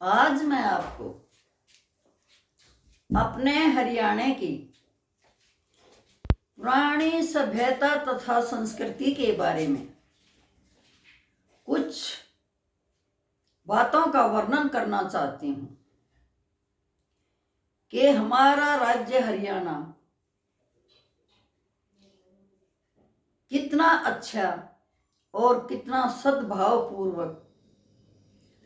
आज मैं आपको अपने हरियाणा की पुरानी सभ्यता तथा संस्कृति के बारे में कुछ बातों का वर्णन करना चाहती हूँ कि हमारा राज्य हरियाणा कितना अच्छा और कितना सद्भावपूर्वक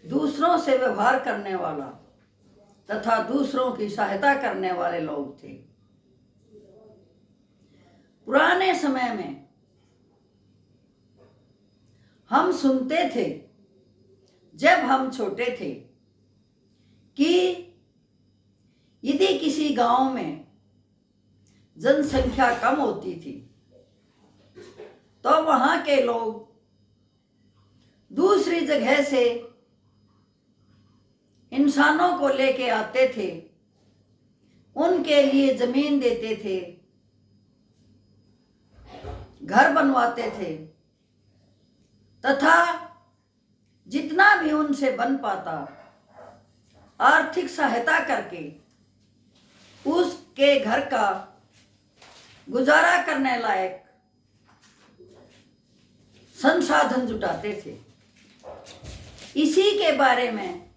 दूसरों से व्यवहार करने वाला तथा दूसरों की सहायता करने वाले लोग थे। पुराने समय में हम सुनते थे जब हम छोटे थे कि यदि किसी गांव में जनसंख्या कम होती थी तो वहां के लोग दूसरी जगह से इंसानों को लेके आते थे, उनके लिए जमीन देते थे, घर बनवाते थे तथा जितना भी उनसे बन पाता आर्थिक सहायता करके उसके घर का गुजारा करने लायक संसाधन जुटाते थे। इसी के बारे में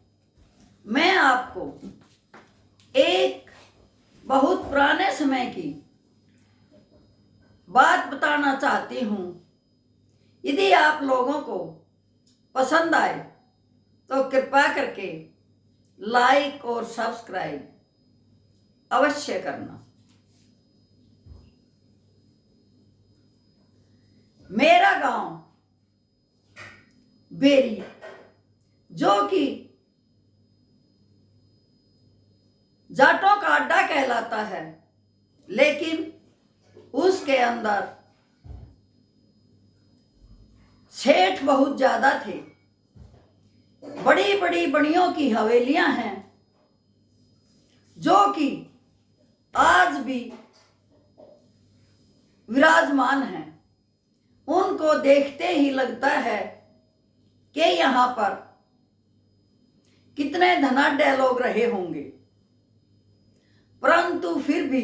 मैं आपको एक बहुत पुराने समय की बात बताना चाहती हूँ। यदि आप लोगों को पसंद आए तो कृपया करके लाइक और सब्सक्राइब अवश्य करना। मेरा गांव बेरी, जो कि जाटों का अड्डा कहलाता है, लेकिन उसके अंदर सेठ बहुत ज्यादा थे। बड़ी बड़ी बड़ियों की हवेलियां हैं जो कि आज भी विराजमान हैं। उनको देखते ही लगता है कि यहाँ पर कितने धनाढ्य लोग रहे होंगे, परंतु फिर भी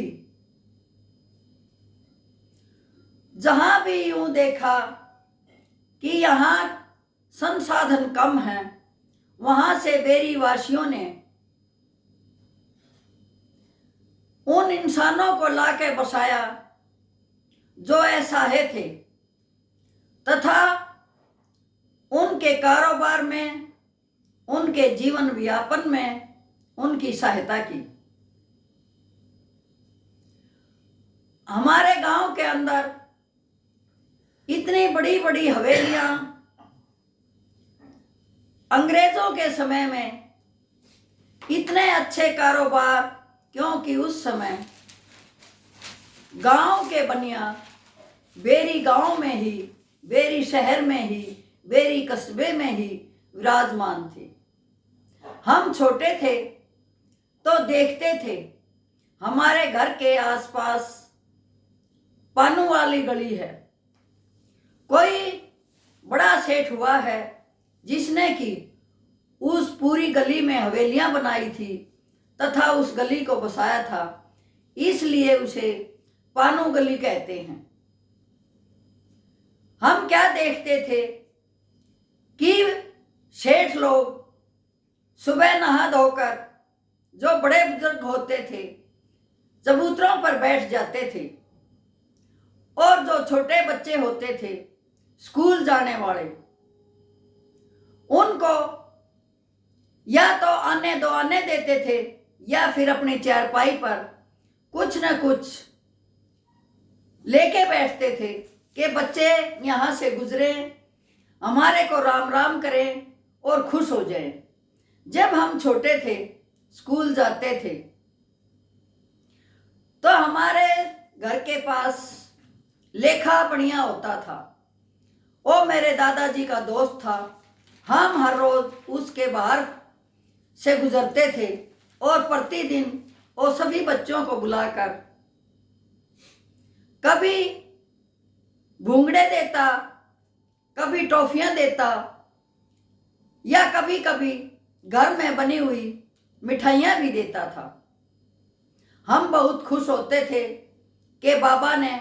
जहां भी यूं देखा कि यहाँ संसाधन कम है, वहां से बेरी वासियों ने उन इंसानों को लाके बसाया जो असहाय थे तथा उनके कारोबार में, उनके जीवन व्यापन में उनकी सहायता की। हमारे गांव के अंदर इतनी बड़ी बड़ी हवेलियां अंग्रेजों के समय में, इतने अच्छे कारोबार, क्योंकि उस समय गांव के बनिया बेरी गांव में ही, बेरी शहर में ही, बेरी कस्बे में ही विराजमान थे। हम छोटे थे तो देखते थे हमारे घर के आसपास पानू वाली गली है, कोई बड़ा सेठ हुआ है जिसने कि उस पूरी गली में हवेलियां बनाई थी तथा उस गली को बसाया था, इसलिए उसे पानू गली कहते हैं। हम क्या देखते थे कि सेठ लोग सुबह नहा धोकर, जो बड़े बुजुर्ग होते थे, चबूतरों पर बैठ जाते थे और जो छोटे बच्चे होते थे स्कूल जाने वाले, उनको या तो आने दो आने देते थे या फिर अपनी चारपाई पर कुछ न कुछ लेके बैठते थे कि बच्चे यहाँ से गुजरे, हमारे को राम राम करें और खुश हो जाएं। जब हम छोटे थे, स्कूल जाते थे, तो हमारे घर के पास लेखा बढ़िया होता था। वो मेरे दादाजी का दोस्त था। हम हर रोज उसके बाहर से गुजरते थे और प्रतिदिन वो सभी बच्चों को बुलाकर कभी घूंघटे देता, कभी टॉफियां देता या कभी कभी घर में बनी हुई मिठाइयाँ भी देता था। हम बहुत खुश होते थे कि बाबा ने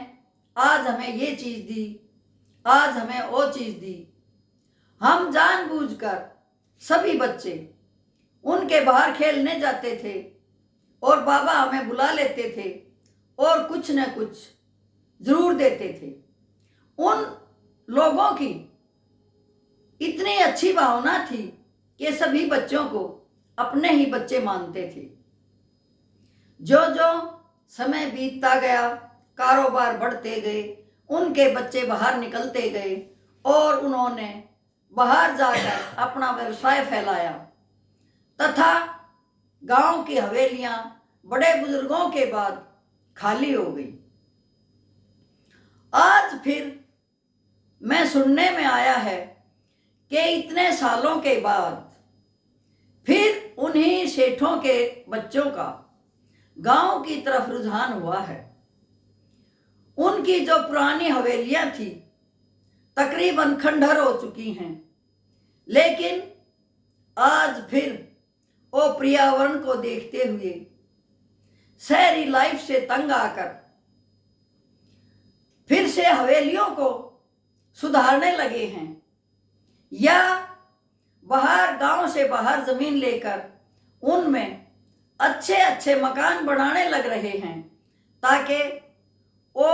आज हमें ये चीज़ दी, आज हमें वो चीज़ दी। हम जानबूझकर सभी बच्चे उनके बाहर खेलने जाते थे और बाबा हमें बुला लेते थे और कुछ न कुछ जरूर देते थे। उन लोगों की इतनी अच्छी भावना थी कि सभी बच्चों को अपने ही बच्चे मानते थे। जो जो समय बीतता गया, कारोबार बढ़ते गए, उनके बच्चे बाहर निकलते गए और उन्होंने बाहर जाकर अपना व्यवसाय फैलाया तथा गांव की हवेलियां बड़े बुजुर्गों के बाद खाली हो गई। आज फिर मैं सुनने में आया है कि इतने सालों के बाद फिर उन्हीं सेठों के बच्चों का गांव की तरफ रुझान हुआ है। उनकी जो पुरानी हवेलियां थी तकरीबन खंडहर हो चुकी हैं, लेकिन आज फिर वो पर्यावरण को देखते हुए शहरी लाइफ से तंग आकर फिर से हवेलियों को सुधारने लगे हैं या बाहर गांव से बाहर जमीन लेकर उनमें अच्छे अच्छे मकान बनाने लग रहे हैं ताकि वो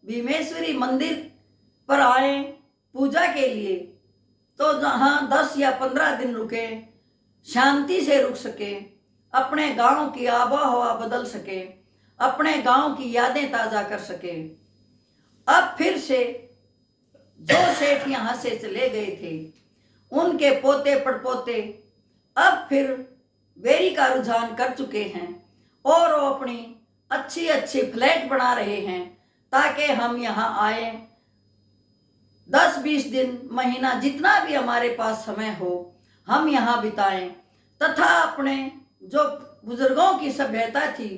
भीमेश्वरी मंदिर पर आए पूजा के लिए, तो जहाँ 10 या 15 दिन रुके, शांति से रुक सके, अपने गांव की आबो हवा बदल सके, अपने गांव की यादें ताज़ा कर सके। अब फिर से जो सेठ यहाँ से चले गए थे उनके पोते पड़पोते अब फिर बेरी का रुझान कर चुके हैं और वो अपनी अच्छी अच्छी फ्लैट बना रहे हैं ताकि हम यहाँ आए, 10-20 दिन, महीना, जितना भी हमारे पास समय हो हम यहाँ बिताएं तथा अपने जो बुजुर्गों की सभ्यता थी,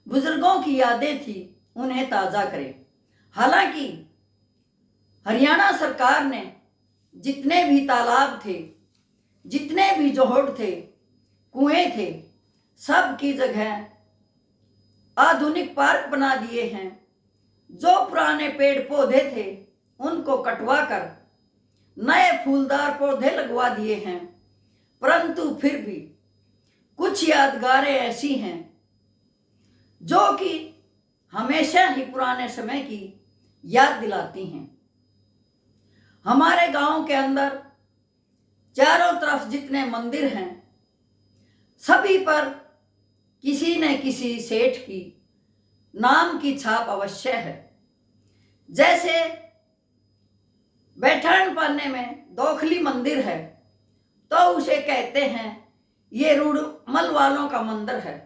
बुजुर्गों की यादें थी, उन्हें ताज़ा करें। हालांकि हरियाणा सरकार ने जितने भी तालाब थे, जितने भी जोहड़ थे, कुएं थे, सब की जगह आधुनिक पार्क बना दिए हैं। जो पुराने पेड़ पौधे थे उनको कटवा कर नए फूलदार पौधे लगवा दिए हैं, परंतु फिर भी कुछ यादगारें ऐसी हैं जो कि हमेशा ही पुराने समय की याद दिलाती हैं। हमारे गांव के अंदर चारों तरफ जितने मंदिर हैं सभी पर किसी न किसी सेठ की नाम की छाप अवश्य है। जैसे बैठान पाने में दोखली मंदिर है तो उसे कहते हैं ये रूड़मल वालों का मंदिर है,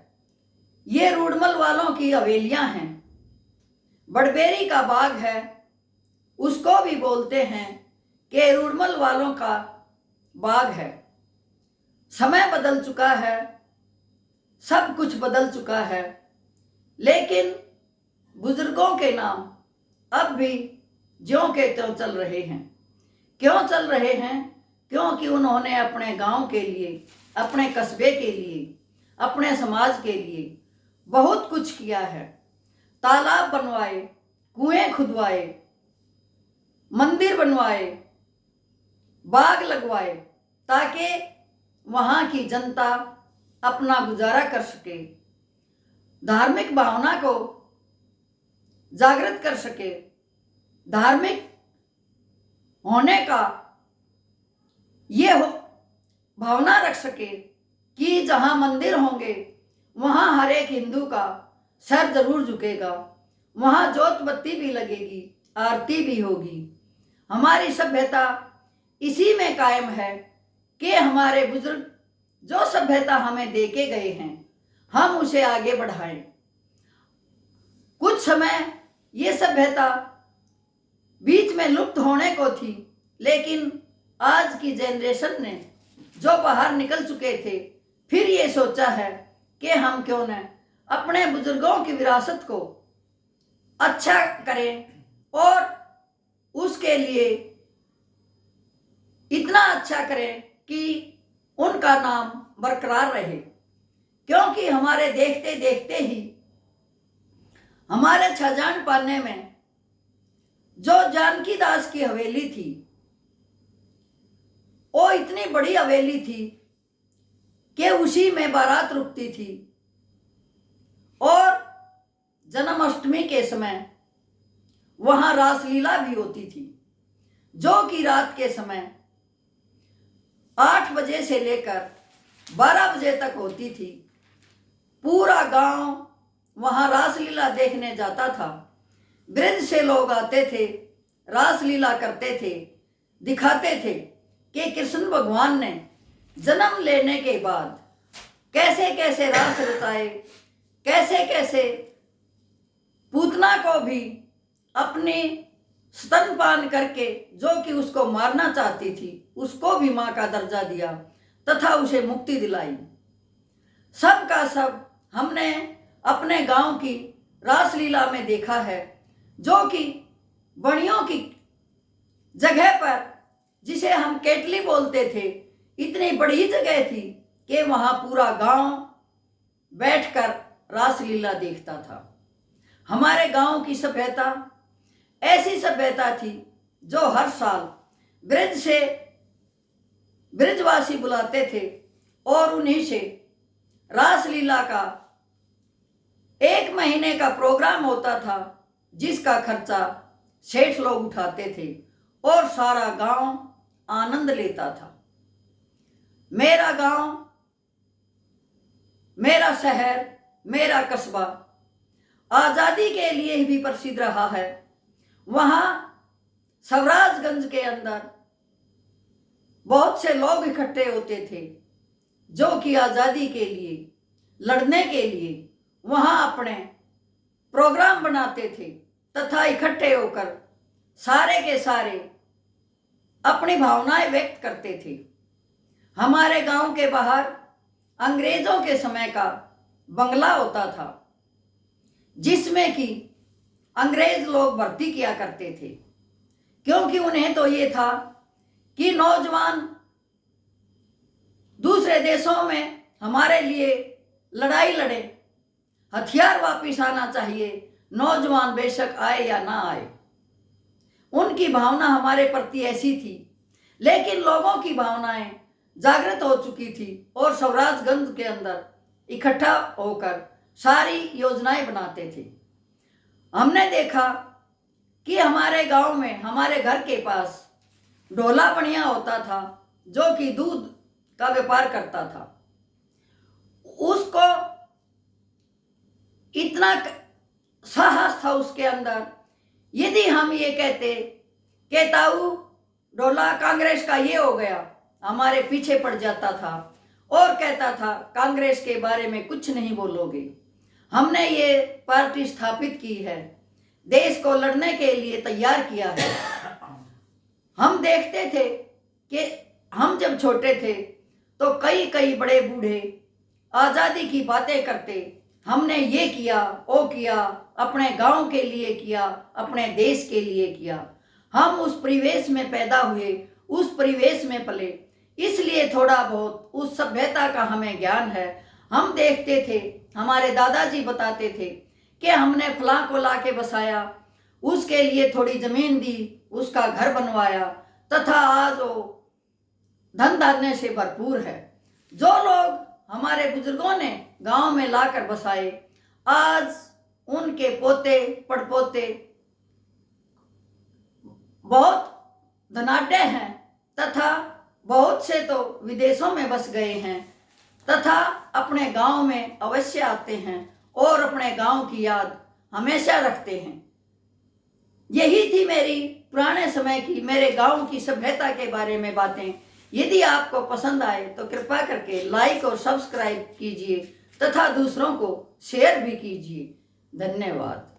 ये रूड़मल वालों की हवेलियां हैं। बड़बेरी का बाग है, उसको भी बोलते हैं कि रूड़मल वालों का बाग है। समय बदल चुका है, सब कुछ बदल चुका है, लेकिन बुजुर्गों के नाम अब भी ज्यों के त्यों चल रहे हैं। क्यों चल रहे हैं? क्योंकि उन्होंने अपने गांव के लिए, अपने कस्बे के लिए, अपने समाज के लिए बहुत कुछ किया है। तालाब बनवाए, कुएं खुदवाए, मंदिर बनवाए, बाग लगवाए ताकि वहाँ की जनता अपना गुजारा कर सके, धार्मिक भावना को जागृत कर सके, धार्मिक होने का ये भावना रख सके कि जहाँ मंदिर होंगे वहाँ हर एक हिंदू का सर जरूर झुकेगा, वहाँ जोत बत्ती भी लगेगी, आरती भी होगी। हमारी सभ्यता इसी में कायम है कि हमारे बुजुर्ग जो सभ्यता हमें दे के गए हैं हम उसे आगे बढ़ाएं। कुछ समय ये सभ्यता बीच में लुप्त होने को थी, लेकिन आज की जनरेशन ने जो बाहर निकल चुके थे फिर ये सोचा है कि हम क्यों न अपने बुजुर्गों की विरासत को अच्छा करें और उसके लिए इतना अच्छा करें कि उनका उसका नाम बरकरार रहे, क्योंकि हमारे देखते देखते ही हमारे छजान पाने में जो जानकी दास की हवेली थी, वो इतनी बड़ी हवेली थी कि उसी में बारात रुकती थी और जन्माष्टमी के समय वहां रासलीला भी होती थी, जो कि रात के समय 8 बजे से लेकर 12 बजे तक होती थी। पूरा गांव वहां रासलीला देखने जाता था। ब्रिज से लोग आते थे, रासलीला करते थे, दिखाते थे कि कृष्ण भगवान ने जन्म लेने के बाद कैसे कैसे रास रचाए, कैसे कैसे पूतना को भी अपनी स्तनपान करके, जो कि उसको मारना चाहती थी, उसको भी मां का दर्जा दिया तथा उसे मुक्ति दिलाई। सब का सब हमने अपने गांव की रासलीला में देखा है, जो कि बणियों की जगह पर, जिसे हम केटली बोलते थे, इतनी बड़ी जगह थी कि वहां पूरा गांव बैठकर रासलीला देखता था। हमारे गांव की सभ्यता ऐसी सभ्यता थी जो हर साल ब्रिज से ब्रिजवासी बुलाते थे और उन्हीं से रासलीला का 1 महीने का प्रोग्राम होता था, जिसका खर्चा सेठ लोग उठाते थे और सारा गांव आनंद लेता था। मेरा गांव, मेरा शहर, मेरा कस्बा आज़ादी के लिए भी प्रसिद्ध रहा है। वहाँ सवराजगंज के अंदर बहुत से लोग इकट्ठे होते थे, जो कि आज़ादी के लिए लड़ने के लिए वहाँ अपने प्रोग्राम बनाते थे तथा इकट्ठे होकर सारे के सारे अपनी भावनाएं व्यक्त करते थे। हमारे गांव के बाहर अंग्रेजों के समय का बंगला होता था, जिसमें कि अंग्रेज लोग भर्ती किया करते थे, क्योंकि उन्हें तो ये था कि नौजवान दूसरे देशों में हमारे लिए लड़ाई लड़े, हथियार वापिस आना चाहिए, नौजवान बेशक आए या ना आए। उनकी भावना हमारे प्रति ऐसी थी, लेकिन लोगों की भावनाएं जागृत हो चुकी थी और सवराजगंज के अंदर इकट्ठा होकर सारी योजनाएं बनाते थे। हमने देखा कि हमारे गांव में, हमारे घर के पास ढोला बनिया होता था, जो कि दूध का व्यापार करता था। उसको इतना साहस था उसके अंदर, यदि हम ये कहते कि ताऊ ढोला कांग्रेस का ये हो गया, हमारे पीछे पड़ जाता था और कहता था कांग्रेस के बारे में कुछ नहीं बोलोगे। हमने ये पार्टी स्थापित की है, देश को लड़ने के लिए तैयार किया है। हम देखते थे कि हम जब छोटे थे तो कई कई बड़े बूढ़े आज़ादी की बातें करते, हमने ये किया, वो किया, अपने गांव के लिए किया, अपने देश के लिए किया। हम उस परिवेश में पैदा हुए, उस परिवेश में पले, इसलिए थोड़ा बहुत उस सभ्यता का हमें ज्ञान है। हम देखते थे, हमारे दादाजी बताते थे कि हमने फलां को लाके बसाया, उसके लिए थोड़ी जमीन दी, उसका घर बनवाया तथा आज वो धन धान्य से भरपूर है। जो लोग हमारे बुजुर्गों ने गांव में लाकर बसाए, आज उनके पोते पड़पोते बहुत धनाढ्य हैं तथा बहुत से तो विदेशों में बस गए हैं तथा अपने गांव में अवश्य आते हैं और अपने गांव की याद हमेशा रखते हैं। यही थी मेरी पुराने समय की, मेरे गांव की सभ्यता के बारे में बातें। यदि आपको पसंद आए तो कृपया करके लाइक और सब्सक्राइब कीजिए तथा दूसरों को शेयर भी कीजिए। धन्यवाद।